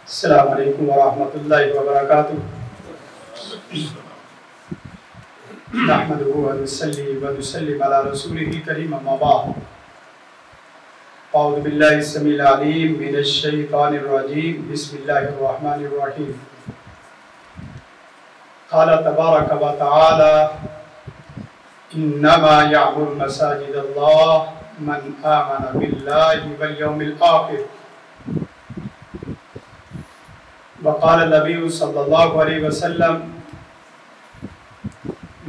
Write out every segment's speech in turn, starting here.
अस्सलामु अलैकुम वरहमतुल्लाहि वबरकातुहू। नहमदुहु व नुसल्ली व नुसल्लिम अला रसूलिही करीम, अम्मा बाद। अऊज़ु बिल्लाहि समील अलीम मिनश शैतानिर रजीम। बिस्मिल्लाहिर रहमानिर रहीम। क़ाल तबारक व तआला इन्नमा यअमुरु मसाजिदल्लाह मन आमन बिल्लाहि वल यौमिल आखिर। वक़ाल नबी सल्लल्लाहु अलैहि वसल्लम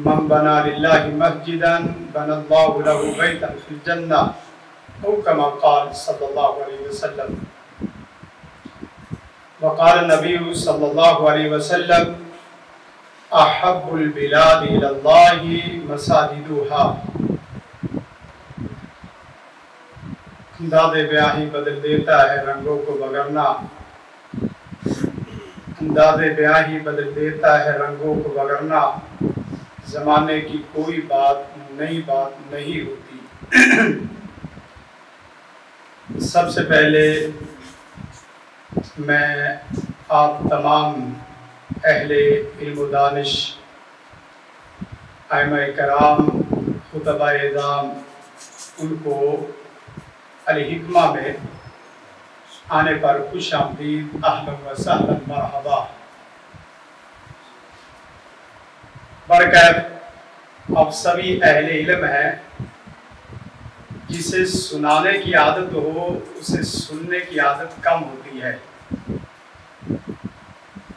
मन बना लिल्लाहि मस्जिदन बनल्लाहु लहु बैतन फिल जन्नह औ कमा क़ाल सल्लल्लाहु अलैहि वसल्लम। वक़ाल नबी सल्लल्लाहु अलैहि वसल्लम अहब्बुल बिलादि इलल्लाहि मसाजिदुहा। अंदाज़े ब्याही बदल देता है रंगों को बगरना, अंदाज़े ब्याही बदल देता है रंगों को बगरना, ज़माने की कोई बात नई बात नहीं होती। सबसे पहले मैं आप तमाम अहले इल्म व दानिश, आइम्मा-ए कराम, खुतबा-ए-इज़ाम, उनको अल-हिक्मा में आने पर खुश आमदीद, अहलन व सहलन, मरहबा। बरकत आप सभी अहले इल्म हैं, जिसे सुनाने की आदत हो उसे सुनने की आदत कम होती है।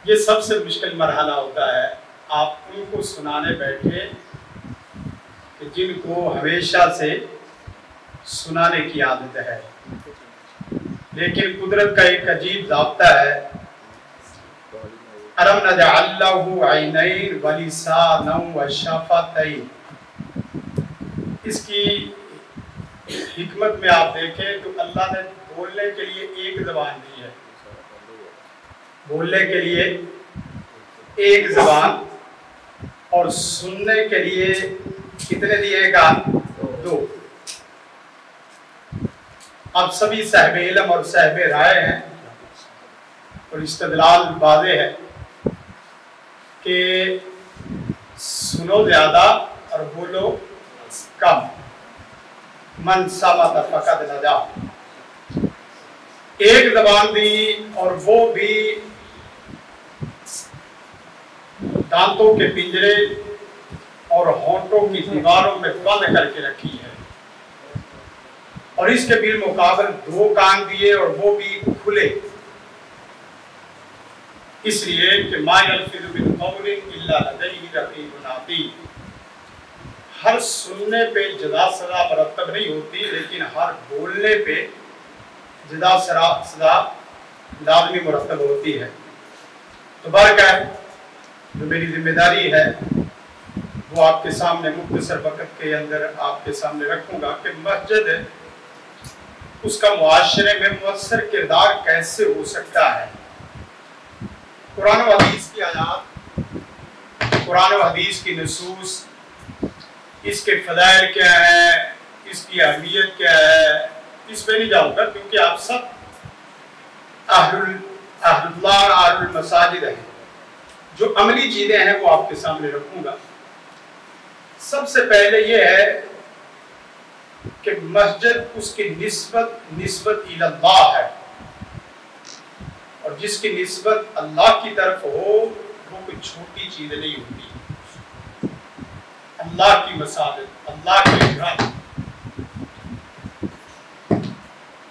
ये सबसे मुश्किल मरहला होता है। आप उनको सुनाने बैठे कि जिनको हमेशा से सुनाने की आदत है, लेकिन कुदरत का एक अजीब ज़ाब्ता है। अलम नजअल लहू ऐनैन व लिसानन व शफ़तैन। इसकी हिकमत में आप देखें तो अल्लाह ने बोलने के लिए एक ज़बान दी है, बोलने के लिए एक ज़बान, और सुनने के लिए कितने दिएगा? दो। अब सभी साहिब इल्म और साहिब राय हैं और इस्तदलाल वाज़ेह है कि सुनो ज़्यादा और बोलो कम। मन समत फ़क़द नजा। एक ज़बान दी और वो भी दांतों के पिंजरे और होंठों की दीवारों में बंद करके रखी है, और इसके बिलमुकाबिल दो कान दिए और वो भी खुले, इसलिए कि मा यल्फ़िज़ु मिन क़ौलिन इल्ला लदैहि रक़ीबुन अतीद। हर सुनने पे जज़ा सज़ा मरतब नहीं होती, लेकिन हर बोलने पे जज़ा सज़ा लाज़मी मरतब होती है। तो बरकत जो मेरी जिम्मेदारी है वो आपके सामने मुख्तसर वक़्त के अंदर आपके सामने रखूँगा कि मस्जिद, उसका मुआशरे में मुअस्सर किरदार कैसे हो सकता है। कुरान व हदीस की आयात, कुरान व हदीस की नसूस, इसके फ़ज़ाइल क्या है, इसकी अहमियत क्या है, इस पे नहीं जाऊँगा, क्योंकि आप सब अहलुल्लाह अहलुल मसाजिद हैं। जो अमली चीज़ें हैं वो आपके सामने रखूँगा। सबसे पहले ये है कि मस्जिद, उसकी निस्बत इल्लाह है, और जिसकी निस्बत अल्लाह की तरफ हो वो कोई छोटी चीज़ नहीं होती। अल्लाह की मसाजिद, अल्लाह के घर,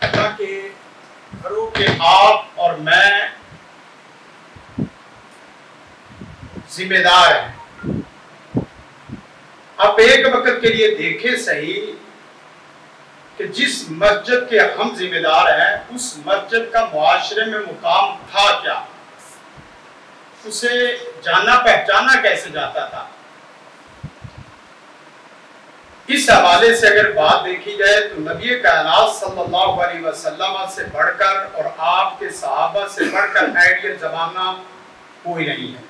अल्लाह के घरों के आप और मैं जिम्मेदार हैं। आप एक वक्त के लिए देखें सही कि जिस मस्जिद के हम जिम्मेदार हैं, उस मस्जिद का मुआशरे में मुकाम था क्या, उसे जाना पहचाना कैसे जाता था। इस हवाले से अगर बात देखी जाए तो नबी कायनात सल्लल्लाहु अलैहि वसल्लम से बढ़कर और आपके सहाबा से बढ़कर आइडियल जमाना कोई नहीं है।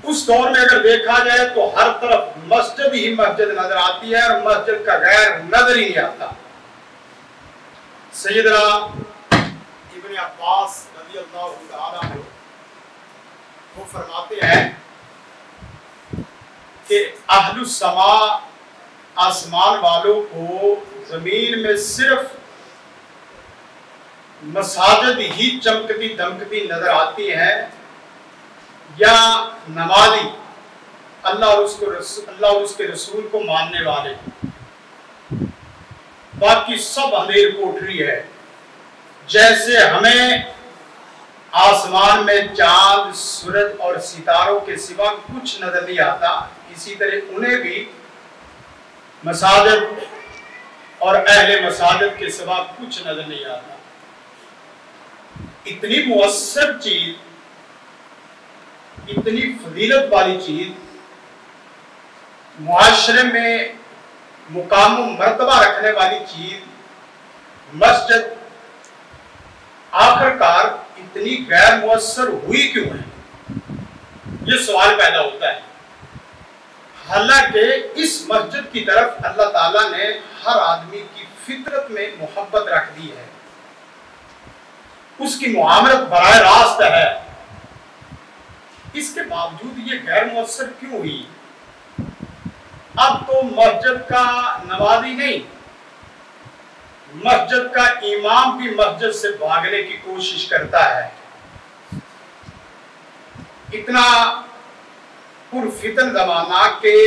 उस दौर में अगर देखा जाए तो हर तरफ मस्जिद ही मस्जिद नजर आती है और मस्जिद का गैर नजर ही नहीं आता। सैयदना इब्न इब्न अब्बास रज़ियल्लाहु ताला अन्हु वो फरमाते हैं कि अहलुस समा आसमान वालों को जमीन में सिर्फ मसाजिद ही चमकती दमकती नजर आती है या नमाजी अल्लाह और उसके रसूल को मानने वाले, बाकी सब अंधेर कोठरी है। जैसे हमें आसमान में चांद सूरज और सितारों के सिवा कुछ नजर नहीं आता, इसी तरह उन्हें भी मसाजिद और अहले मसाजिद के सिवा कुछ नजर नहीं आता। इतनी मुअस्सर चीज, इतनी फजीलत वाली चीज, मुआशरे में मुकाम मर्तबा रखने वाली चीज मस्जिद आखिरकार इतनी गैर मुअस्सर हुई क्यों है, ये सवाल पैदा होता है। हालांकि इस मस्जिद की तरफ अल्लाह ताला ने हर आदमी की फितरत में मोहब्बत रख दी है, उसकी मुआमलत बराह रास्त है, इसके बावजूद ये गैर मुअस्सर क्यों हुई? अब तो मस्जिद का नवाजी नहीं, मस्जिद का इमाम भी मस्जिद से भागने की कोशिश करता है। इतना पुरफितन जमाना के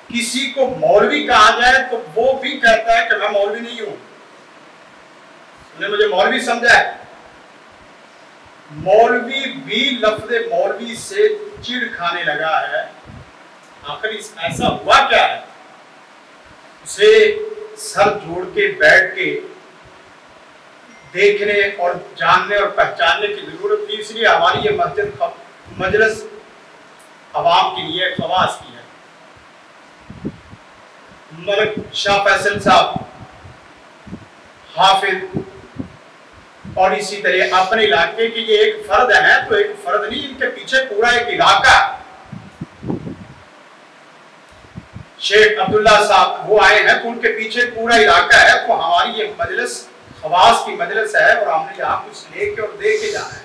किसी को मौलवी कहा जाए तो वो भी कहता है कि मैं मौलवी नहीं हूं, ने मुझे मौलवी समझा है। मौलवी भी लफ्ज़ मौलवी से चिढ़ खाने लगा है। आखिर ऐसा हुआ क्या है? उसे सर जोड़ के बैठ के देखने और जानने और पहचानने की जरूरत थी, इसलिए हमारी ये मस्जिद मजलिस अवाम के लिए खवास की है। मलिक शाह फैसल साहब हाफिज और इसी तरह अपने इलाके के ये एक फर्द है, तो एक फर्द नहीं, इनके पीछे पूरा एक इलाका। शेख अब्दुल्ला साहब वो आए हैं तो उनके पीछे पूरा इलाका है। तो हमारी ये मजलिस खवास की मजलिस है और हमने यहाँ कुछ लेके और दे के जाना है।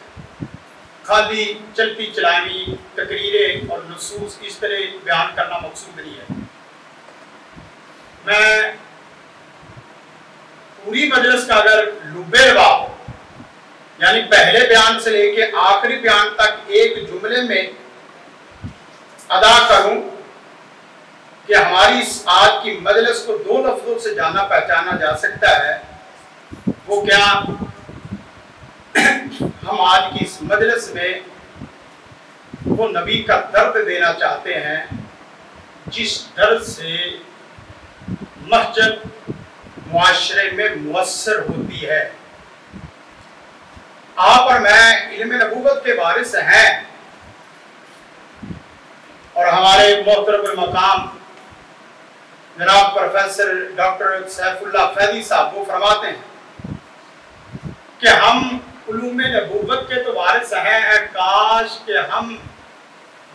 खाली चलती चलावी तकरीरें और नसूस इस तरह बयान करना मकसूद नहीं है। मैं पूरी मजलिस का अगर लुब्बे लबाब यानी पहले बयान से लेके आखिरी बयान तक एक जुमले में अदा करूं कि हमारी आज की मजलिस को दो लफ्जों से जाना पहचाना जा सकता है, वो क्या? हम आज की इस मजलिस में वो नबी का दर्द देना चाहते हैं जिस दर्द से मस्जिद मुआशरे में मुअस्सर होती है। आप और मैं इल्म नबूवत के वारिस हैं और हमारे मोहतरम मकाम जनाब प्रोफेसर डॉक्टर सैफुल्लाह फैदी साहब वो फरमाते हैं कि हम उलूम नबूवत के तो वारिस हैं, काश कि हम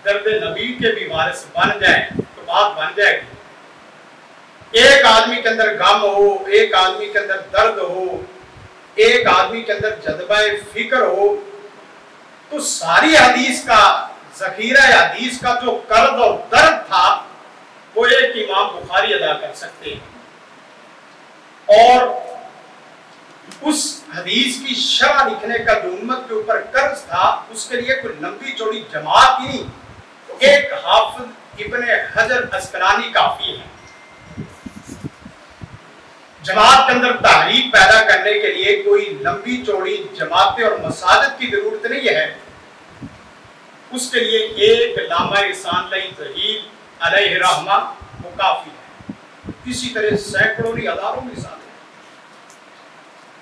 दर्द नबी के भी वारिस बन जाएं तो बात बन जाएगी। एक आदमी के अंदर गम हो, एक आदमी के अंदर दर्द हो, एक आदमी के अंदर जज्बा फिक्र हो, तो सारी हदीस का जखीरा हदीस का जो कर्द और दर्द था वो एक इमाम बुखारी अदा कर सकते हैं। और उस हदीस की शरह लिखने का जो उम्मत के ऊपर कर्ज था उसके लिए कोई लंबी चौड़ी जमात ही नहीं, एक हाफिज इब्ने हजर अस्कलानी काफी है। जमात के अंदर तहरीक पैदा करने के लिए कोई लंबी चौड़ी जमातें और मसाजिद की जरूरत नहीं है, उसके लिए एक लामा इहसान ज़हीर अलैहि रहमा वो काफी है। इसी तरह सैकड़ों हजारों मिसालें।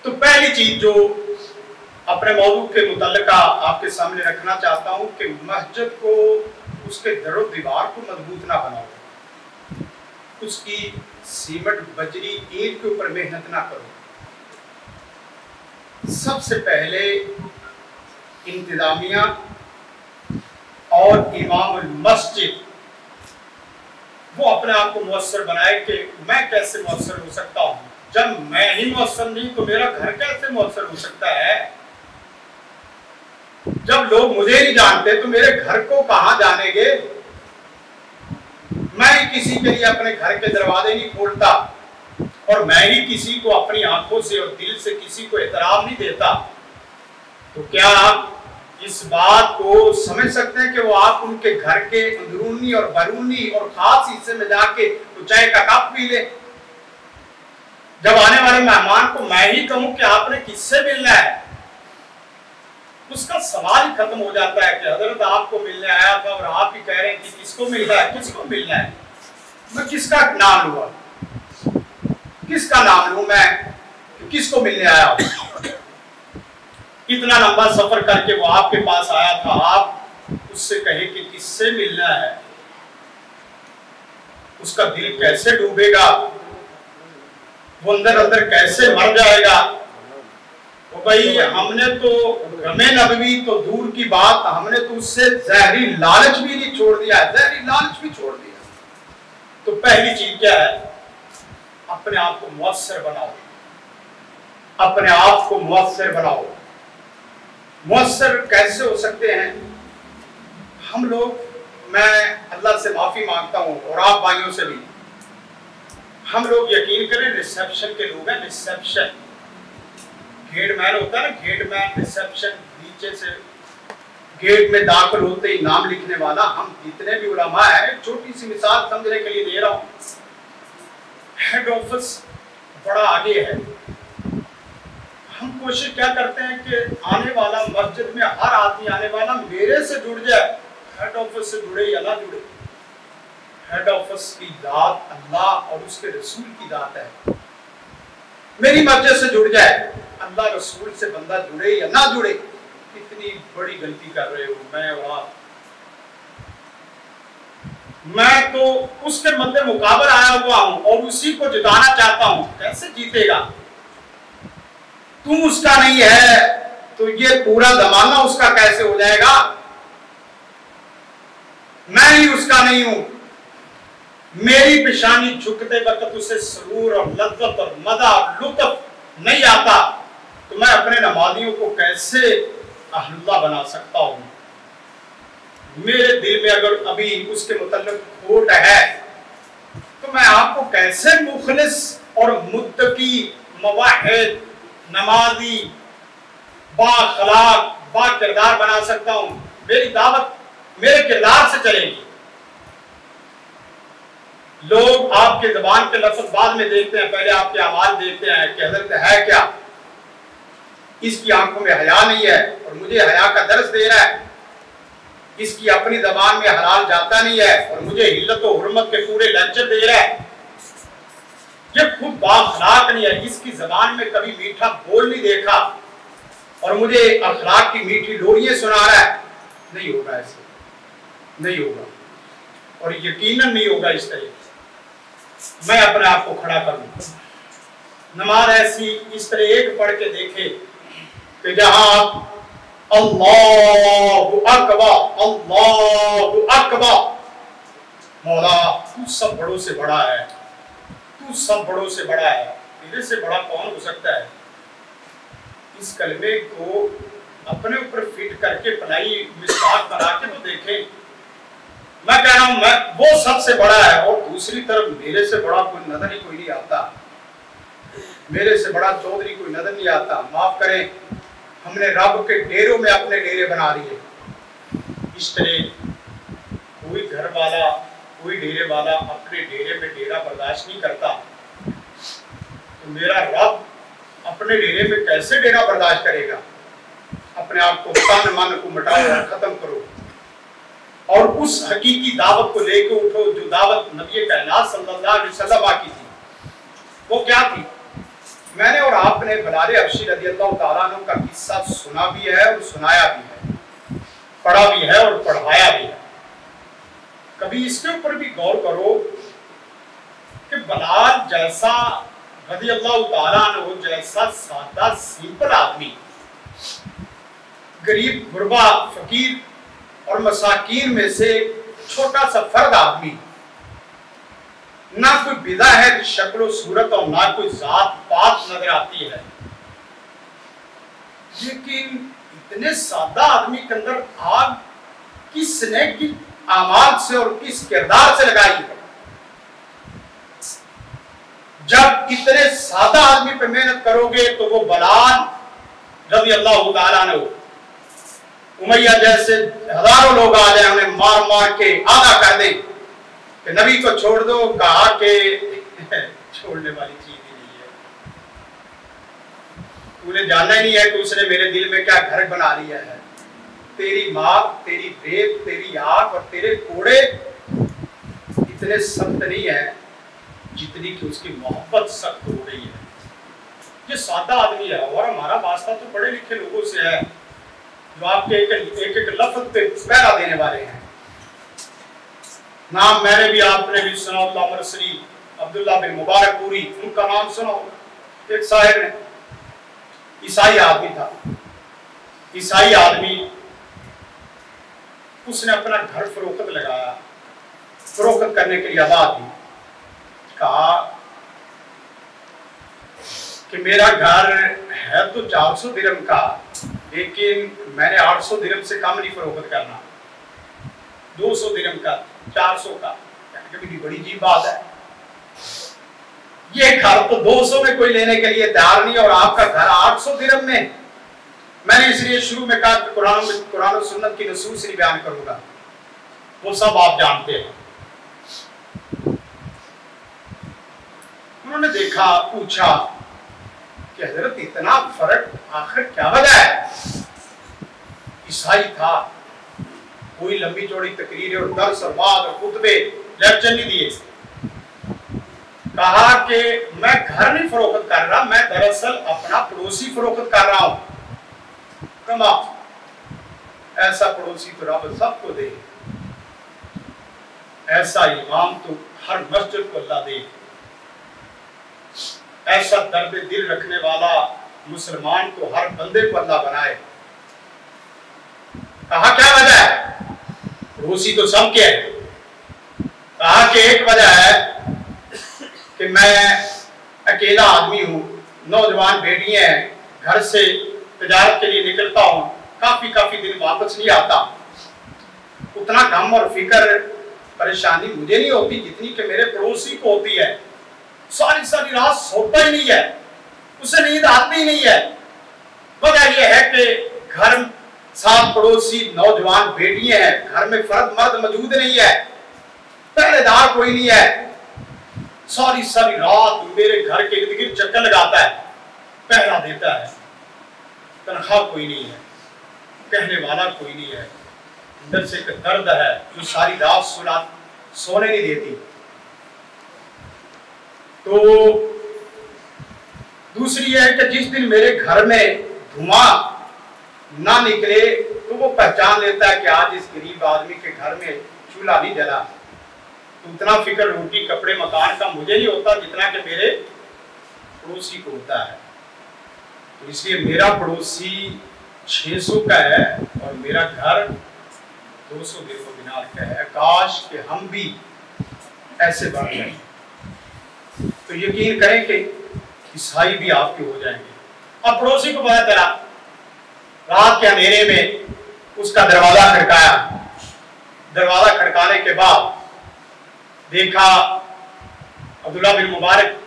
तो पहली चीज जो अपने मौजू के मुतल्लिका आपके सामने रखना चाहता हूं कि मस्जिद को उसके दरो दीवार को मजबूत ना बनाओ, उसकी सीमेंट बजरी ईंट के ऊपर मेहनत ना करो। सबसे पहले इंतजामिया और इमाम मस्जिद वो अपने आप को मुअस्सर बनाए कि मैं कैसे मुअस्सर हो सकता हूँ। जब मैं ही मुअस्सर नहीं तो मेरा घर कैसे मुअस्सर हो सकता है। जब लोग मुझे नहीं जानते तो मेरे घर को कहां जानेंगे। मैं ही किसी के लिए अपने घर के दरवाजे नहीं खोलता और मैं ही किसी को अपनी आंखों से और दिल से किसी को एहतराम नहीं देता। तो क्या आप इस बात को समझ सकते हैं कि वो आप उनके घर के अंदरूनी और बैरूनी और खास हिस्से में जाके तो चाय का कप पी ले। जब आने वाले मेहमान को मैं ही कहूं कि आपने किससे मिलना है, उसका सवाल ही खत्म हो जाता है कि हजरत आपको मिलने आया था और आप ही कह रहे हैं कि किसको मिलना है, किसको मिलना है। मैं किसका नाम लूंगा, किसका नाम लूं मैं, किसको मिलने आया। इतना लंबा सफर करके वो आपके पास आया था, आप उससे कहे कि किससे मिलना है, उसका दिल कैसे डूबेगा, वो अंदर अंदर कैसे मर जाएगा। तो भाई हमने तो गमे नबवी तो दूर की बात, हमने तो उससे जहरी लालच भी नहीं छोड़ दिया, जहरी लालच भी छोड़ दिया। तो पहली चीज क्या है, अपने आप को मुअस्सर बनाओ, अपने आप को मुअस्सर बनाओ। मुअस्सर कैसे हो सकते हैं हम लोग, मैं अल्लाह से माफी मांगता हूं और आप भाइयों से भी। हम लोग यकीन करें रिसेप्शन के लोग हैं, रिसेप्शन गेट मैन होता है ना, गेट मैन, रिसेप्शन नीचे से गेट में दाखिल होते ही नाम लिखने वाला। हम जितने भी उलमा है, छोटी सी मिसाल समझने के लिए दे रहा हूँ, हेड ऑफिस बड़ा आगे है। हम कोशिश क्या करते हैं कि आने वाला मस्जिद में हर आदमी आने वाला मेरे से जुड़ जाए, हेड ऑफिस से जुड़े या ना जुड़े। हेड ऑफिस की दात अल्लाह और उसके रसूल की दात है। मेरी मस्जिद से जुड़ जाए, अल्लाह रसूल से बंदा जुड़े या ना जुड़े, कितनी बड़ी गलती कर रहे हो मैं और आप। मैं तो उसके मध्य मुकाबला आया हुआ हूं और उसी को जिताना चाहता हूं। कैसे जीतेगा? तुम उसका नहीं है तो ये पूरा जमाना उसका कैसे हो जाएगा? मैं ही उसका नहीं हूं। मेरी पेशानी झुकते वक्त उसे सुरूर और लज्जत और मजा और लुत्फ नहीं आता तो मैं अपने नमाजियों को कैसे अहलुल्लाह बना सकता हूं? मेरे दिल में अगर अभी उसके मुतल्लिक खोट है तो मैं आपको कैसे मुखलिस और मुत्तकी, मुवाहिद, नमाजी, बाखलाक, बाकिरदार बना सकता हूं? मेरी दावत मेरे किरदार से चलेगी। लोग आपके ज़बान के लफ्ज़ बाद में देखते हैं, पहले आपके अमाल देखते हैं कि हज़रत है क्या, इसकी आंखों में हया नहीं है और मुझे हया का दर्स दे रहा है, इसकी अपनी ज़बान में हलाल जाता नहीं है और मुझे हिल्लत और हुर्मत के पूरे लेक्चर दे रहा है। ये खुद बाखलाक नहीं है, इसकी ज़बान में कभी मीठा बोल नहीं देखा और मुझे अखलाक की मीठी लोरियां सुना रहा है। नहीं होगा, ऐसे नहीं होगा और यकीनन नहीं होगा। इस तरह मैं अपने आप को खड़ा करूं। नमाज ऐसी इस तरह एक पढ़ के देखे कि जहां अल्लाहु अकबर, अल्लाहु अकबर, मौला तू सब बड़ों से बड़ा है, तू सब बड़ों से बड़ा है, तेरे से बड़ा कौन हो सकता है? इस कलमे को अपने ऊपर फिट करके पलाई मिसवाक बना के तो देखें। मैं कह रहा हूं मैं वो सबसे बड़ा है और दूसरी तरफ मेरे से बड़ा कोई नजर ही कोई नहीं आता, मेरे से बड़ा चौधरी कोई नजर नहीं आता। माफ करें, हमने रब के डेरों में अपने डेरे बना लिए। इस तरह कोई घर वाला, कोई डेरे वाला अपने डेरे में डेरा बर्दाश्त नहीं करता तो मेरा रब अपने डेरे में कैसे डेरा बर्दाश्त करेगा? अपने आप को, तन मन को मिटाओ और खत्म करो और उस हकीकी दावत को लेकर उठो जो दावत नबी कायनात सल्लल्लाहु अलैहि वसल्लम की थी। वो क्या थी? मैंने और आपने बिलाल हबशी रज़ियल्लाहु ताला अन्हु का किस्सा सुना भी है और सुनाया भी है, पढ़ा भी है और पढ़ाया भी है। कभी इसके ऊपर भी गौर करो कि बिलाल जैसा रज़ियल्लाहु ताला अन्हु जैसा सादा सिंपल आदमी, गरीब गुरबा फकीर और मसाकीन में से छोटा सा फर्द आदमी, ना कोई बिदा है शक्ल सूरत और ना कोई जात पात नजर आती है, लेकिन इतने सादा आदमी के अंदर आग किसने की आमाल से और किस किरदार से लगाई है। जब इतने सादा आदमी पे मेहनत करोगे तो वो बलाल रज़ी अल्लाह ताला अन्हु, उमैया जैसे हजारों लोग आ जाए उन्हें मार मार के आधा कर दें कि नबी को छोड़ दो, कहा कि छोड़ने वाली चीज ही नहीं है, तूने जाना ही नहीं है कि उसने मेरे दिल में क्या घर बना लिया है। तेरी माँ, तेरी रेत, तेरी आग और तेरे कोड़े इतने सख्त नहीं है जितनी कि उसकी मोहब्बत सख्त हो गई है। ये सादा आदमी है और हमारा वास्ता तो पढ़े लिखे लोगों से है जो आपके एक लफ्ज पे पहरा देने वाले हैं। नाम मैंने भी आपने भी सुना, मरसरी अब्दुल्ला बिन मुबारक पूरी, उनका नाम सुना। एक साहिब ने, ईसाई आदमी था, ईसाई आदमी, उसने अपना घर फरोख्त लगाया, फरोख्त करने के लिए आबाद दी। कहा कि मेरा घर है तो 400 दिरहम का, लेकिन मैंने 800 दिरहम से कम नहीं फरोख्त करना, 200 दिरहम का, 400 का। भी बड़ी अजीब बात है, ये घर तो 200 में कोई लेने के लिए तैयार नहीं और आपका घर 800 दिरहम में। मैंने इसलिए शुरू में कहा कि कुरान और सुन्नत की नसूस नहीं बयान करूंगा, वो सब आप जानते हैं। उन्होंने देखा, पूछा कि हजरत इतना फर्क आखिर क्या वजह है। ईसाई था, कोई लंबी चौड़ी तकरीरें और दर्स और वाद और खुतबे लेक्चर नहीं दिए। कहा कि मैं घर नहीं फरोख्त कर रहा, मैं दरअसल अपना पड़ोसी फरोख्त कर रहा हूं। कमा ऐसा पड़ोसी तो रब सबको दे, ऐसा इमाम तो हर मस्जिद को अल्लाह दे, ऐसा दर्द दिल रखने वाला मुसलमान को हर बंदे को अल्लाह बनाए। कहा क्या वजह है, पड़ोसी तो सबके है। कहा कि एक वजह है कि मैं अकेला आदमी हूँ, नौजवान बेटियां हैं, घर से तिजारत के लिए निकलता हूँ, काफी दिन वापस नहीं आता। उतना गम और फिक्र परेशानी मुझे नहीं होती जितनी कि मेरे पड़ोसी को होती है। सारी रात सोता ही नहीं है, उसे नींद आती ही नहीं है। वजह यह है कि घर साथ पड़ोसी नौजवान बेटियां हैं, घर में फर्द मर्द मौजूद नहीं है, पहरेदार कोई नहीं है। सारी रात मेरे घर के इर्द गिर्द चक्कर लगाता है, पहरा देता है, तनख्वाह कोई नहीं है, कहने वाला कोई नहीं है। अंदर से एक दर्द है जो सारी रात सोने नहीं देती। तो दूसरी है कि जिस दिन मेरे घर में धुआं ना निकले तो वो पहचान लेता है कि आज इस गरीब आदमी के घर में चूल्हा नहीं जला। तो उतना फिक्र रोटी कपड़े मकान का मुझे नहीं होता जितना कि मेरे पड़ोसी को होता है। तो इसलिए मेरा पड़ोसी 600 का है और मेरा घर 200 दिनार का है। काश कि हम भी ऐसे बढ़ जाएं, तो यकीन करें कि ईसाई भी आपके हो जाएंगे। अब पड़ोसी को पता चला, रात के अंधेरे में उसका दरवाजा खड़काया। दरवाजा खड़काने के बाद देखा अब्दुल्ला बिन मुबारक,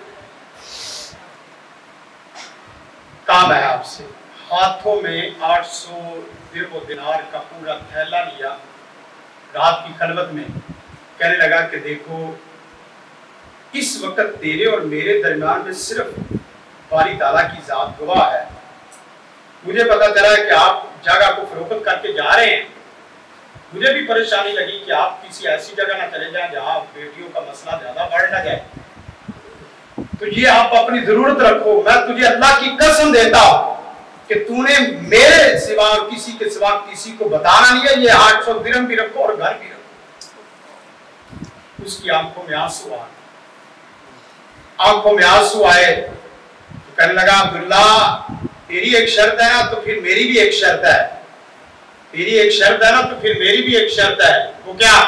काम है आपसे। हाथों में 800 दिनार का पूरा थैला लिया, रात की खलवत में कहने लगा कि देखो इस वक्त तेरे और मेरे दरमियान में सिर्फ बारी ताला की जात गवाह है। मुझे पता चला है कि आप जगह को फरोख्त करके जा रहे हैं। मुझे भी परेशानी लगी कि आप किसी ऐसी जगह ना चले जाएं जहां बेटियों का मसला ज्यादा बढ़ ना जाए। तो ये आप अपनी जरूरत रखो, मैं तुझे अल्लाह की कसम देता हूं कि तूने मेरे सिवा किसी के सिवा किसी को बताना नहीं है। ये 800 दिरहम भी रखो और घर भी रखो। उसकी आंखों में आंसू आए तो कहने लगा अब्दुल्ला तेरी एक शर्त है ना तो फिर मेरी भी एक शर्त है, तेरी एक शर्त है ना तो फिर मेरी भी एक शर्त है। वो क्या?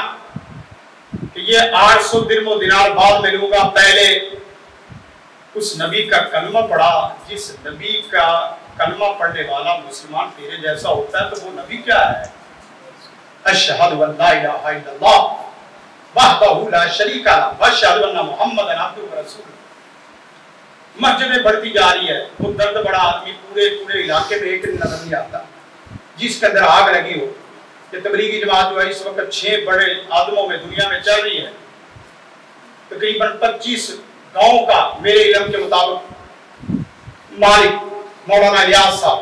कि ये 800 दिरहम दिनार बाद मिलूंगा। पहले उस नबी का कलमा पढ़ा, जिस नबी का कलमा पढ़ने वाला मुसलमान तेरे जैसा होता है तो वो नबी क्या है? अशहदु अल्ला इलाहा इल्लल्लाह वहदहु ला शरीका लहु व अशहदु अन्ना मुहम्मदन अब्दुहु व रसूलुहु। मस्जिदें बढ़ती जा रही है, वो दर्द बड़ा आदमी पूरे इलाके में एक नजर नहीं आता जिसके अंदर आग लगी हो। ये तबलीगी जमात जो है इस वक्त 6 बड़े आदमों में दुनिया में चल रही है। तकरीबन 25 गाँव का मेरे इल्म के मुताबिक मालिक मौलाना इलियास साहब,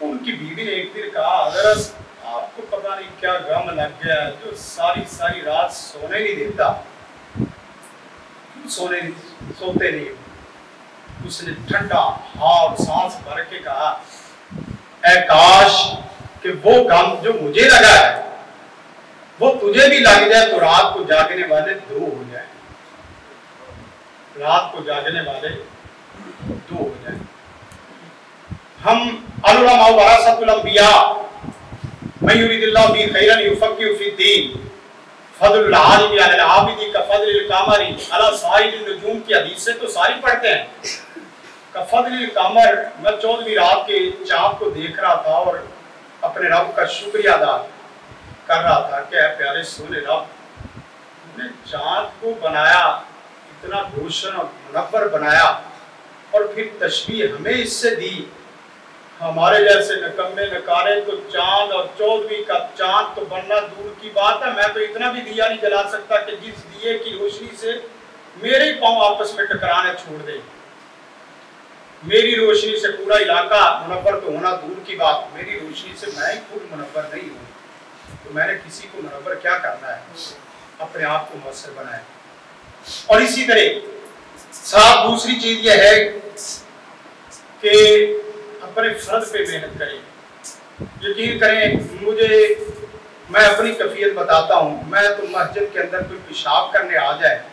उनकी बीवी ने एक दिन कहा, हज़रत आपको पता नहीं क्या गम लग गया है जो सारी रात सोने नहीं देता, सोते नहीं। उसने ठंडा हाथ सांस भर के कहा, ऐ काश कि वो गम जो मुझे लगा है वो तुझे भी लग जाए तो रात को जागने वाले 2 हो जाए, रात को जागने वाले 2 हो जाए। हम उलमा वरासतुल अंबिया मन युरिदिल्लाहु बिही खैरन युफक्किहु फिद्दीन फज़लुल आलिमी अलल आबिदी का फज़लिल कमरी अला साइरिन नुजूम की हदीस से तो सारी पढ़ते हैं। का फज़लिल कमर, मैं 14वीं रात के चाँद को देख रहा था और अपने रब का शुक्रिया अदा कर रहा था कि प्यारे सोने रब ने चाँद को बनाया, इतना रोशन और मुनव्वर बनाया और फिर तशबीह हमें इससे दी। हमारे जैसे नकम्मे नकारे तो चांद और 14वीं का चांद तो बनना दूर की बात है। मैं तो इतना भी दिया नहीं जला सकता कि जिस दिए की रोशनी से मेरे पांव आपस में टकराने छोड़ दे। मेरी रोशनी से पूरा इलाका मुनव्वर तो होना दूर की बात, मेरी रोशनी से मैं खुद मुनव्वर नहीं हूँ, तो मैंने किसी को मुनव्वर क्या करना है, अपने आप को मुयस्सर बनाए। और इसी तरह साथ दूसरी चीज यह है कि अपने फर्ज पे मेहनत करें। यकीन करें, मैं अपनी कैफियत बताता हूँ, मैं तो मस्जिद के अंदर कोई पेशाब करने आ जाए,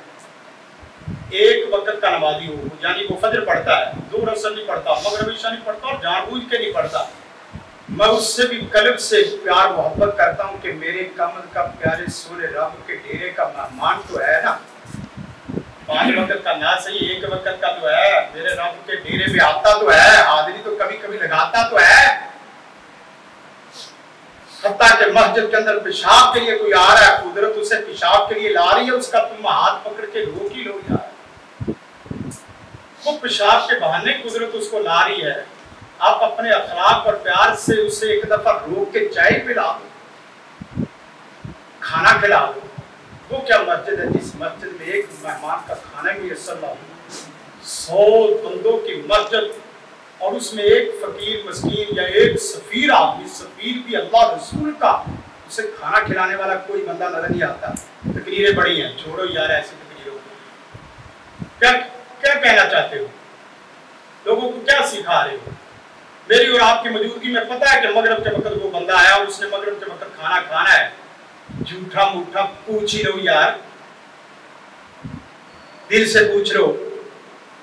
एक वक्त का नमाजी हो, यानी वो फजर पढ़ता है, ज़ोहर असर नहीं पढ़ता, मगरिब इशा नहीं पढ़ता और जानबूझ के नहीं पढ़ता, मैं उससे भी कल्ब से प्यार मोहब्बत करता हूँ कि मेरे कमल का प्यारे सोने रब के डेरे का मेहमान तो है ना, 5 वक्त का ना सही 1 वक्त का तो है, मेरे रब के डेरे पे आता तो है, हाजिरी तो कभी कभी लगाता तो है। हत्ता के मस्जिद के अंदर पेशाब के लिए कोई आ रहा है, कुदरत उसे पेशाब के लिए ला रही है, उसका तुम हाथ पकड़ के रोक ही लो यार। वो पेशाब के बहाने कुदरत उसको ला रही है, आप अपने अखलाक और प्यार से उसे एक दफा रोक के चाय पिला दो, खाना खिला दो। वो क्या मस्जिद है जिस मस्जिद में एक मेहमान का खाना मुयस्सर ना हो, 100 बंदों की मस्जिद और उसमें एक फकीर मस्कीन या एक सफीर आदमी, सफीर भी अल्लाह रसूल का, उसे खाना खिलाने वाला कोई बंदा नजर नहीं आता। तकरीरें बड़ी हैं, छोड़ो यार ऐसी तकरीरों को। क्या क्या कहना चाहते हो, लोगों को क्या सिखा रहे हो? मेरी और आपकी मौजूदगी में पता है कि मगरिब के वक्त वो बंदा आया और उसने मगरिब के वक्त खाना खाना है, झूठा मूठा पूछ ही लो यार, दिल से पूछ लो।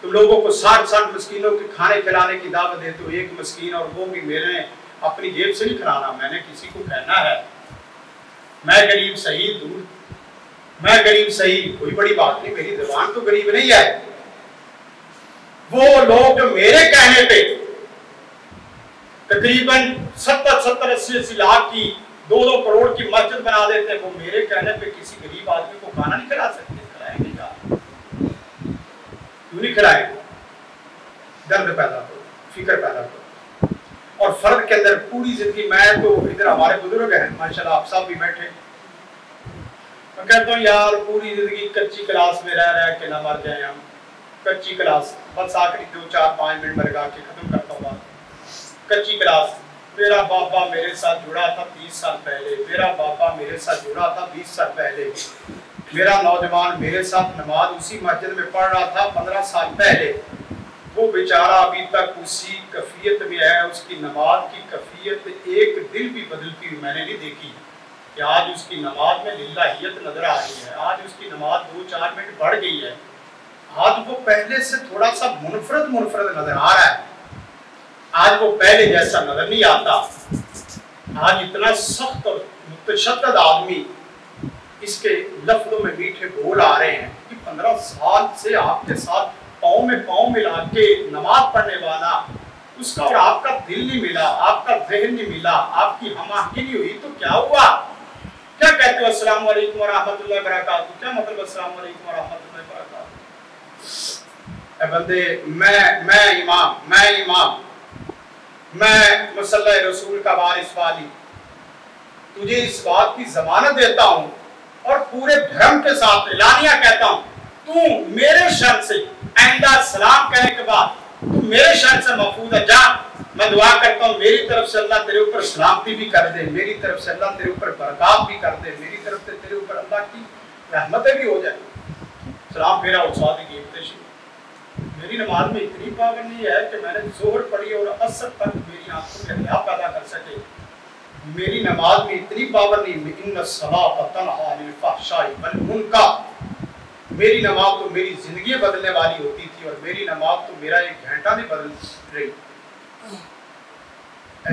तुम लोगों को 60 मस्कीनों के खाने खिलाने की दावत देते हो, एक मस्कीन और वो भी मैंने अपनी जेब से नहीं खिलाना, मैंने किसी को कहना है मैं गरीब सही, दूर मैं गरीब सही, कोई बड़ी बात नहीं, मेरी ज़बान तो गरीब नहीं है। वो लोग जो मेरे कहने पे तकरीबन 70-80 लाख की 2-2 करोड़ की मस्जिद बना देते हैं, वो मेरे कहने पे किसी गरीब आदमी को खाना नहीं खिला सकते? खिलाएंगे क्या? क्यों नहीं खिलाएंगे? दर्द पैदा करो, फिक्र पैदा करो। और फर्द के अंदर पूरी जिंदगी, मैं तो इधर हमारे बुजुर्ग हैं माशाल्लाह, आप सब भी बैठे, मैं कहता हूँ यार पूरी जिंदगी कच्ची क्लास में रह के ना मर जाए हम, कच्ची क्लास, बस आखिरी 2-4-5 मिनट में लगा के खत्म करता हूँ बात। कच्ची क्लास, मेरा बाबा मेरे साथ जुड़ा था 30 साल पहले, मेरा बाबा मेरे साथ जुड़ा था 20 साल पहले, मेरा नौजवान मेरे साथ नमाज उसी मस्जिद में पढ़ रहा था 15 साल पहले, वो बेचारा अभी तक उसी कैफियत में है, उसकी नमाज की कैफियत एक दिन भी बदलती हुई मैंने नहीं देखी कि आज उसकी नमाज में लिल्लाहियत नजर आ रही है, आज उसकी नमाज 2-4 मिनट बढ़ गई है, आज वो पहले से थोड़ा सा मुनफरद नजर आ रहा है, आज वो पहले जैसा नजर नहीं आता। आज इतना सख्त और मुतशद्दद आदमी इसके लफ्जों में मीठे बोल आ रहे हैं कि 15 साल से आपके साथ पाँव में पाँव मिला के नमाज पढ़ने वाला, उसका और आपका दिल नहीं मिला, आपका ज़हन नहीं मिला, आपकी हमाहंगी नहीं हुई, तो क्या हुआ? क्या कहते हो अस्सलाम वालेकुम व रहमतुल्लाहि व बरकातहू? क्या मतलब अस्सलाम वालेकुम व रहमतुल्लाहि व बरकातहू? ए बंदे, मैं इमाम, मैं मुसल्ला रसूल का वारिस वाली, तुझे इस बात की जमानत देता हूँ और पूरे धर्म के साथ एलानिया कहता हूँ, तू मेरे शर्त से आइंदा सलाम कहने के बाद तू मेरे शर्त से महफूज है। जा, मैं दुआ करता हूँ मेरी तरफ से अल्लाह तेरे ऊपर सलामती भी कर दे, मेरी तरफ से अल्लाह तेरे ऊपर बरकत भी कर दे, मेरी तरफ से तेरे ऊपर अल्लाह की रहमतें भी हो जाए। सलाम फेरा उस्ताद की इब्तिशी। मेरी नमाज में इतनी पाबंदी है कि मैंने जोहर पढ़ी और असर तक मेरी आंखों में हया पैदा कर सके। मेरी नमाज में इतनी पाबंदी, इन्ना सलात तनहा अनिल फहशाई वल मुनकर, मेरी नमाज तो मेरी जिंदगी बदलने वाली होती थी और मेरी नमाज तो मेरा एक घंटा नहीं बदल रही।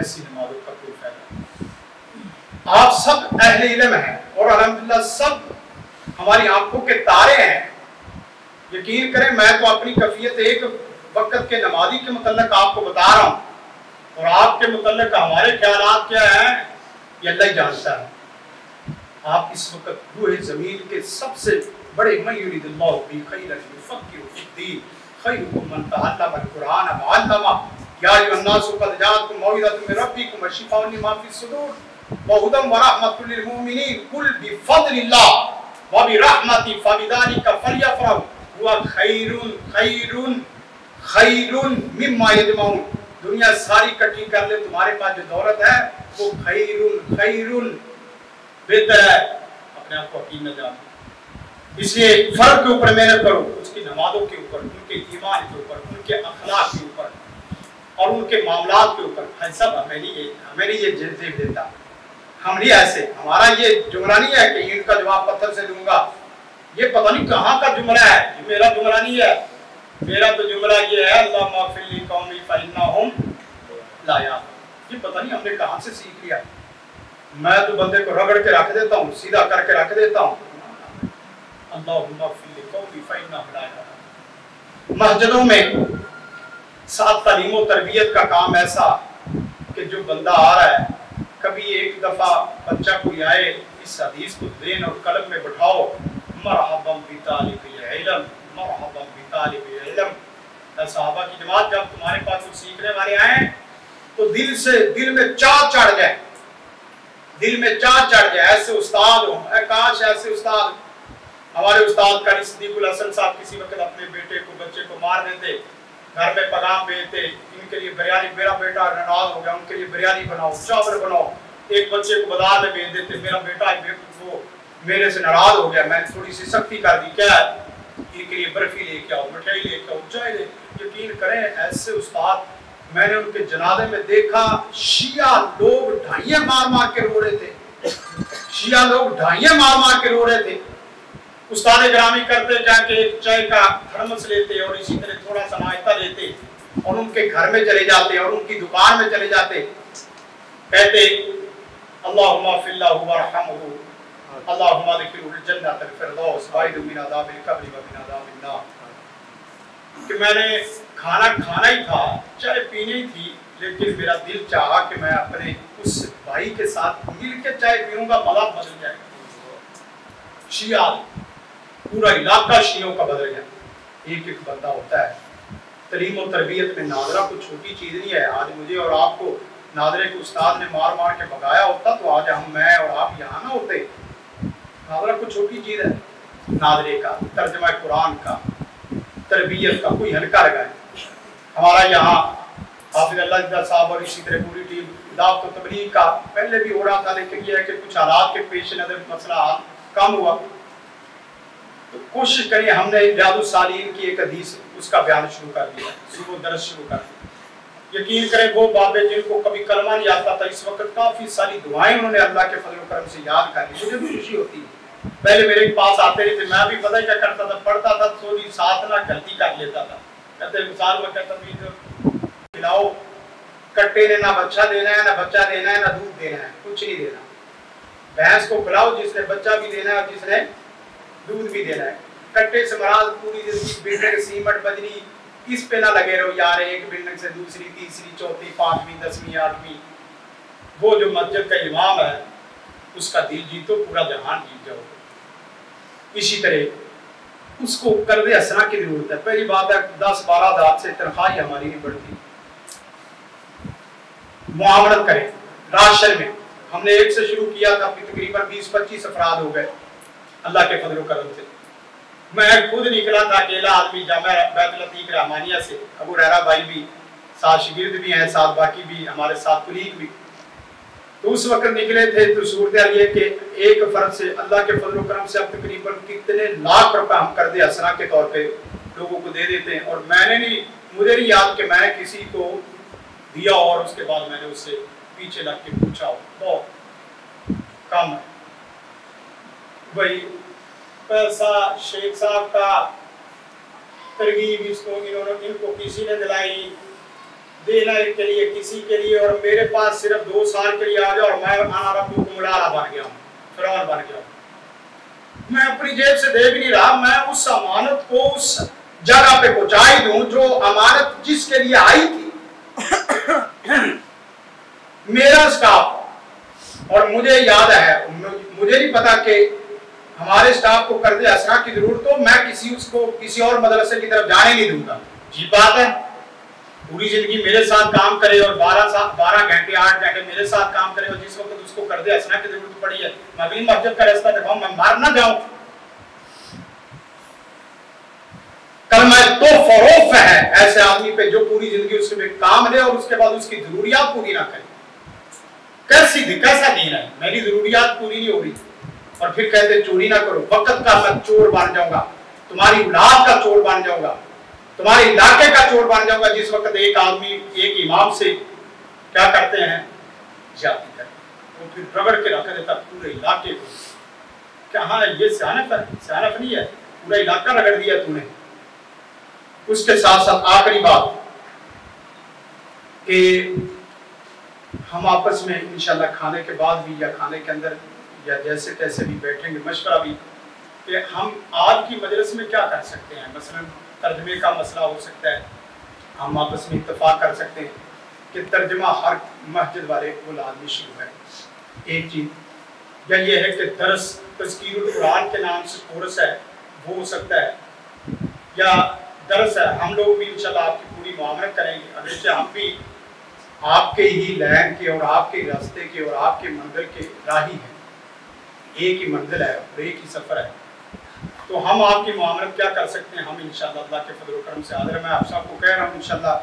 ऐसी नमाजों का कोई फायदा नहीं। आप सब अहले इल्म हैं और अल्हम्दुलिल्लाह सब हमारी आंखों के तारे हैं। यकीन करें, मैं तो अपनी कैफियत एक वक्त के नमाजी के मुतल्लिक आपको बता रहा हूँ और आपके मुतल्लिक हमारे ख्यालात क्या हैं ये अल्लाह ही जानता है। आप इस वक्त रूह ज़मीन के सबसे बड़े मयूरिदुल्लाह बि खैरन युफ़क्किहु फ़िद्दीन खैरुकुम मन तअल्लम अल-कुरआन व अल्लमा या अय्युहन्नासु क़द जाअतकुम मौइज़तुम मिन रब्बिकुम व शिफ़ाउन लिमा फ़िस्सुदूर व हुदम व रहमतुल लिल मुमिनीन कुल बिफ़ज़लिल्लाह व बिरहमतिही फ़बिज़ालिका फ़लयफ़रहू हुवा खैरुन मिम्मा यजमऊन। दुनिया सारी इकट्ठी कर ले, तुम्हारे पास जो दौलत है वो खैरुन बेहतर है। अपने आप को यकीन न जानो, इसलिए फर्द के ऊपर मेहनत करो, उसकी नमाजों के ऊपर, उनके ईमान के ऊपर, उनके अखलाक के ऊपर और उनके मामलात के ऊपर। भाई साहब, हमें नहीं ये जेब देता, हम नहीं ऐसे, हमारा ये जुमला नहीं है कि इनका जवाब पत्थर से दूंगा। ये पता नहीं कहाँ का जुमला है, ये मेरा जुमला नहीं है। मेरा तो जुमला ये है, अल्लाह माफ़िर ली कौमी फ़इन्नहुम ला याक़िलून। ये पता नहीं हमने कहाँ से सीख लिया। मैं तो बंदे को रगड़ के रख देता हूँ, सीधा करके रख देता हूँ। अल्लाहुम्मा फ़िर ली कौमी फ़इन्नहुम ला याक़िलून। मस्जिदों में साथ तालीम और तरबियत का काम ऐसा कि जो बंदा आ रहा है, कभी एक दफ़ा बच्चा कोई आए, इस हदीस को ज़हन और कल्ब में बिठाओ, मरहबन बितालिबिल इल्म, मरहबन बितालिबिल इल्म। सहाबा की जमात, जब तुम्हारे पास कुछ सीखने वाले आए तो दिल में चाह चढ़ जाए, दिल में चाह चढ़ जाए, ऐसे उस्ताद हो, काश ऐसे उस्ताद। हमारे उस्ताद कारी सिद्दीकुल हसन साहब किसी वक्त अपने बेटे को, बच्चे को मार देते, घर में पैगाम भेजते, इनके लिए बिरयानी, मेरा बेटा नाराज हो गया, उनके लिए बिरयानी बनाओ, चावल बनाओ। एक बच्चे को बाजार में भेज देते, मेरा बेटा वो मेरे से नाराज हो गया, मैंने थोड़ी सी सख्ती कर दी, क्या है, इनके लिए बर्फी लेके आओ, मिठाई लेके आओ, चाय ले। यकीन करें, ऐसे उस्ताद मैंने उनके जनाजे में देखा। शिया लोग ढाइयाँ मार मार के रो रहे थे, शिया लोग ढाइयाँ मार मार के रो रहे थे। उस्ताद ग्रामी करते, जाके एक चाय का थर्मस लेते और इसी तरह थोड़ा सा नाश्ता लेते और उनके घर में चले जाते और उनकी दुकान में चले जाते, कहते अल्लाहुम्मा फ़िल्लाहु वरहमहु, अल्लाहुम्मा अदखिलहुल जन्नतल फ़िरदौस वाइदु मिन अज़ाबिल क़ब्रि व मिन अज़ाबिन नार। कि मैंने खाना ही था, चाय पीनी ही थी, लेकिन मेरा दिल चाहा कि मैं अपने उस भाई के साथ मिल के चाय पीऊंगा, मज़ा बदल जाएगा। शिया, पूरा इलाका शियों का बदल गया। एक एक बंदा होता है। तलीम और तरबियत में नादरा कोई छोटी चीज़ नहीं है। आज मुझे और आपको नादरे के उस्ताद ने मार मार के भगाया होता तो आज मैं और आप यहाँ ना होते। नादरा कोई छोटी चीज़ है। नादरे का तर्जमा कुरान का, तरबियत का कोई हल्का लगा है। हमारा यहाँ हाफिज़ अल्लाह साहब और इसी तरह पूरी टीम दावत और तबलीग का पहले भी हो रहा था, लेकिन यह है कि कुछ हालात के पेश नज़र मसला कम हुआ। तो कोशिश करिए, हमने रियादुस सालिहीन की एक हदीस उसका बयान शुरू कर दिया, सुबह दर्स शुरू कर दिया। यकीन करें, वो बाबे जिनको कभी कलमा नहीं आता था, इस वक्त काफ़ी सारी दुआएं उन्होंने अल्लाह के फजल करम से याद कर ली। मुझे भी खुशी होती है। पहले मेरे पास आते नहीं थे, मैं भी पता क्या करता था, पढ़ता था, थोड़ी साथ ना गलती कर लेता था। कहते मिसाल में कहता खिलाओ, कट्टे ने ना बच्चा देना है, ना बच्चा देना है, ना दूध देना है, कुछ नहीं देना। भैंस को खिलाओ जिसने बच्चा भी देना है और जिसने दूध भी देना है। कट्टे से मराद पूरी जिंदगी बिल्डिंग सीमेंट बजरी इस पे ना लगे रहो यार, एक बिल्डिंग से दूसरी तीसरी चौथी पांचवी 10वीं 8वीं। वो जो मस्जिद का इमाम है उसका दिल जीतो, पूरा जहान जीत जाओ। इसी तरह उसको कर्ज़े हसना की जरूरत है। पहली बात है 10-12 हज़ार से तनख्वाही हमारी नहीं बढ़ती। मुआवनत करें। राशन में हमने एक से शुरू किया था, तकरीबन 20-25 अफराद हो गए अल्लाह के फजल करम से। मैं खुद निकला था अकेला आदमी जामा बैतुल अतीक रहमानिया से, अबू रहरा भाई भी साथ, शिगिर्द भी हैं साथ, बाकी भी हमारे साथ कुलीग भी। तो उस वक्त निकले थे तो सूरत ये कि एक फर्द से अल्लाह के फजल करम से अब तकरीबन कितने लाख रुपए हम कर्ज़े हसना के तौर पे लोगों को दे देते हैं। और मैंने नहीं, मुझे नहीं याद कि मैंने किसी को दिया और उसके बाद मैंने उससे पीछे लग के पूछा हो, बहुत कम है भाई। पैसा शेख साहब का तरगीब इसको इनको किसी ने दिलाई, देना के लिए किसी के लिए, और मेरे पास सिर्फ 2 साल के लिए आ जाओ और मैं आना रब्बू को मुलाला बन गया हूँ, फिरौन बन गया हूँ। मैं अपनी जेब से दे भी नहीं रहा, मैं उस अमानत को उस जगह पे पहुंचा ही दूं जो अमानत जिसके लिए आई थी। मेरा स्टाफ, और मुझे याद है, मुझे नहीं पता कि हमारे स्टाफ को कर्ज़े हसना की जरूरत हो, मैं उसको किसी और मदरसे की तरफ जाने नहीं दूंगा। जी बात है, पूरी जिंदगी मेरे साथ काम करे और 12 घंटे 8 घंटे मेरे साथ काम करे, और जिस वक्त उसको कर्ज़े हसना की जरूरत पड़ी है मैं अगली मस्जिद का रास्ता दिखाऊं, मैं मार ना जाऊं। कलमा तो फरोख्त है ऐसे आदमी पे जो पूरी जिंदगी उसमें काम ले और उसके बाद उसकी जरूरियात पूरी ना करे। कैसा दीन है, मेरी जरूरियात पूरी नहीं हो रही और फिर कहते चोरी ना करो। वक्त का मैं चोर बन जाऊंगा, तुम्हारी औलाद का चोर बन जाऊंगा, तुम्हारे इलाके का चोर बन जाऊंगा। जिस वक्त एक आदमी एक इमाम से क्या करते हैं, ज्यादती करते, वो फिर रगड़ के रख देता पूरे इलाके को। क्या हाँ ये सियानत है? सियानत नहीं है, पूरा इलाका रगड़ दिया तूने। उसके साथ साथ आखिरी बात कि हम आपस में इंशाल्लाह खाने के बाद भी या खाने के अंदर या जैसे तैसे भी बैठेंगे, मशवरा भी कि हम आज की मजलिस में क्या कर सकते हैं। मसलन तर्जमे का मसला हो सकता है, हम आपस में इत्तेफाक कर सकते हैं कि तर्जमा हर मस्जिद वाले को लाजमी शुरू है। एक चीज़ या ये है कि दरस तज़कीरुल कुरान के नाम से कोर्स है, वो हो सकता है, या दरस है। हम लोग भी इंशाल्लाह आपकी पूरी मुआमलत करेंगे। अगर हम भी आपके ही लैन के और आपके रास्ते के और आपके मंजिल के राही हैं, एक ही मंजिल है और एक ही सफ़र है, तो हम आपकी मुआमलत क्या कर सकते हैं। हम इंशाल्लाह अल्लाह के फजल करम से हाज़िर। मैं आप सबको कह रहा हूँ इंशाल्लाह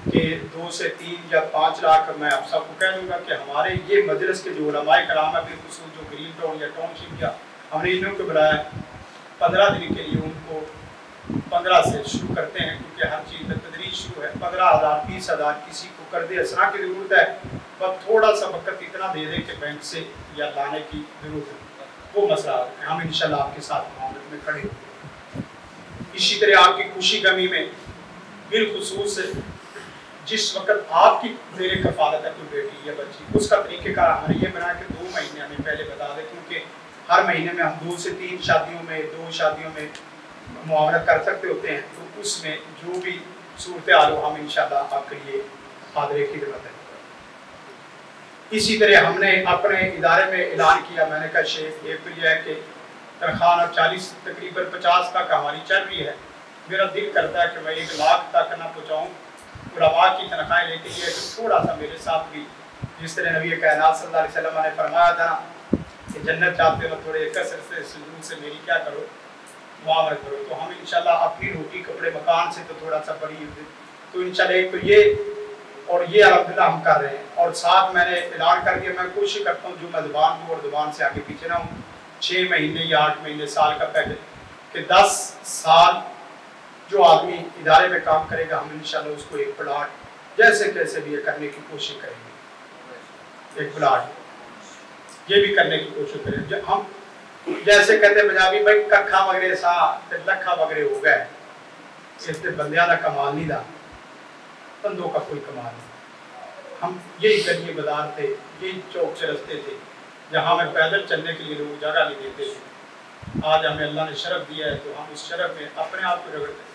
कि 2 से 3 या 5 लाख मैं आप सबको कह दूँगा कि हमारे ये मजलिस के जो उलमाए कराम है, बिलखुसूस जो ग्रीन टाउन या टाउनशिप या हमने इन्हों को बुलाया 15 दिन के लिए, उनको 15 से शुरू करते हैं क्योंकि हर चीज़ में तदरीज शुरू है। 15,000 20,000 किसी को कर्ज़े हसना की ज़रूरत है, पर थोड़ा सा वक्त इतना दे दें कि बैंक से या लाने की ज़रूरत है, वो मसला है। हम इंशाल्लाह आपके साथ मामले में खड़े होंगे। इसी तरह आपकी खुशी गमी में बिलखुसूस जिस वक्त आपकी मेरे कफालत है कोई बेटी या बच्ची, उसका तरीक़ेकार हमने ये बनाया कि 2 महीने हमें पहले बता दें, क्योंकि हर महीने में हम 2 से 3 शादियों में 2 शादियों में मुआवनत कर सकते होते हैं। तो उसमें जो भी सूरत हाल हो हम इंशाल्लाह आपके लिए हाज़िर की ज़रूरत है। इसी तरह हमने अपने इदारे में ऐलान किया, मैंने कहा शेख एक तो यह है कि तनख्वाह 40 तकरीबन 50 तक हमारी चल रही है। मेरा दिल करता है कि मैं 1 लाख तक ना पहुँचाऊँ उलमा की तनख्वाहें, लेकिन ये तो थोड़ा सा मेरे साथ भी जिस तरह नबी कायनात सल्लल्लाहु अलैहि वसल्लम ने फरमाया था कि जन्नत चाहते हो थोड़े कसरत से सुजूद से मेरी क्या करो मुआमलत करो। तो हम इंशाल्लाह अपनी रोटी कपड़े मकान से तो थोड़ा सा बड़ी, तो इंशाल्लाह एक तो ये और ये अल्हम्दुलिल्लाह हम कर रहे हैं। और साथ मैंने ऐलान कर दिया, मैं कोशिश करता हूँ जो मैं ज़ुबान दूँ और ज़ुबान से आगे पीछे ना हूँ। 6 महीने या 8 महीने साल का पैकेज कि 10 साल जो आदमी इदारे में काम करेगा हम इंशाल्लाह उसको एक प्लाट जैसे कैसे भी करने की कोशिश करेंगे। एक प्लाट ये भी करने की कोशिश करेंगे। हम जैसे कहते पंजाबी भाई कखा वगैरह सा लखा वगैरह हो गए, इससे बंदियां का कमाल नहीं था, बंदों का कोई कमाल नहीं। हम यही गली बाजार थे, यही चौक से रस्ते थे, जहाँ हमें पैदल चलने के लिए लोग जगह नहीं देते थे, आज हमें अल्लाह ने शरफ दिया है तो हम उस शरफ में अपने आप को रगड़ते हैं।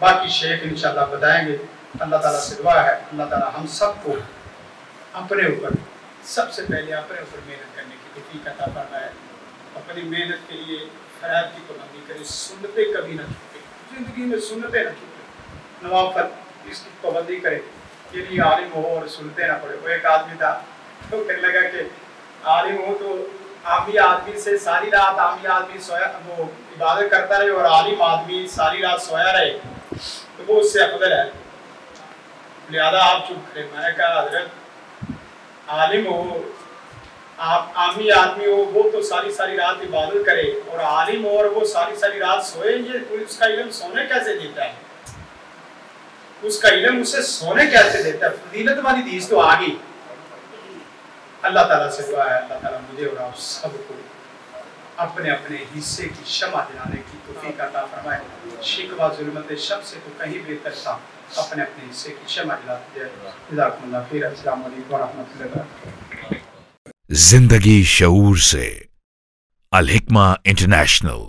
बाकी शेख इंशाल्लाह बताएंगे। अल्लाह ताला से दुआ है अल्लाह ताला हम सबको अपने ऊपर सबसे पहले अपने ऊपर मेहनत करने की तौफीक अता फरमाए। अपनी मेहनत के लिए खैरात की पाबंदी करें, सुन्नतें कभी ना छूटे, जिंदगी में सुन्नतें ना छूटे, नवाफिल इसकी पाबंदी करें। ये नहीं आलिम हो और सुनते ना पड़े। वो एक आदमी था तो कहने लगा कि आलिम हो तो आमी आदमी से सारी रात आमी आदमी सोया वो इबादत करता रहे और आलिम आदमी सारी रात सोया रहे तो वो उससे अफजल है, लिहाजा आप चुप करें। मैंने कहा हजरत आलिम हो आप आमी आदमी हो वो तो सारी सारी रात इबादत करे और आलिम हो और वो सारी सारी रात सोए, ये उसका इल्म सोने कैसे देता है? उसका इल्म उसे सोने कैसे देता है? फजीलत वाली चीज तो आ गई। अल्लाह ताला से दुआ है अल्लाह ताला मुझे और आप सबको अपने अपने हिस्से की शमा दिलाने की तौफीक अता फरमाए। शिकवा जुल्मत शब से तो कहीं बेहतर था, अपने अपने हिस्से की शमा दिलाते जाए। जज़ाकुमुल्लाह खैर। अस्सलाम वालेकुम व रहमतुल्लाहि व बरकातहू। जिंदगी शऊर से, अल हिकमा इंटरनेशनल।